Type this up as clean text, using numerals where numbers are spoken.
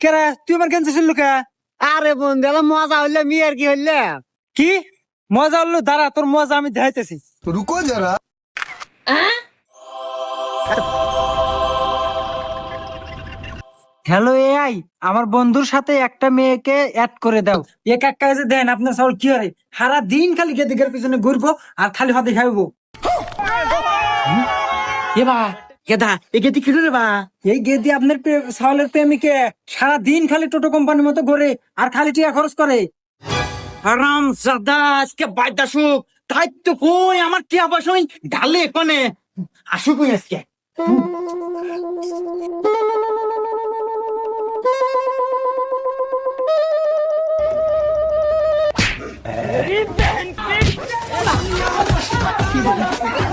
কেরা তুই আমার ক্যান্সার শুনলু কে? আরে বন্ধু মজা হইলে মেয়ের কি হইলে কি মজা হলো? দাঁড়া, তোর মজা আমি দেখাইতেছি। रुको जरा। হ্যালো এআই, আমার বন্ধুর সাথে একটা মেয়েকে অ্যাড করে দাও। এক এক কাজে দেন আপনার সব কি হয়, সারা দিন খালি গেদিকের পিছনে ঘুরবো আর খালি হাতে খাইবো। এবা গেদা এ গেদি কি রে বা এই গেদি আপনার সাওলের প্রেমিকে সারা দিন খালি টোটো কোম্পানির মতো ঘুরে আর খালি টাকা খরচ করে। আরাম জাদা আজকে বাইদা সুখ তাই তো কই আমার কি আবাস হই ঢালে কোনে আসুক আজকে बहन की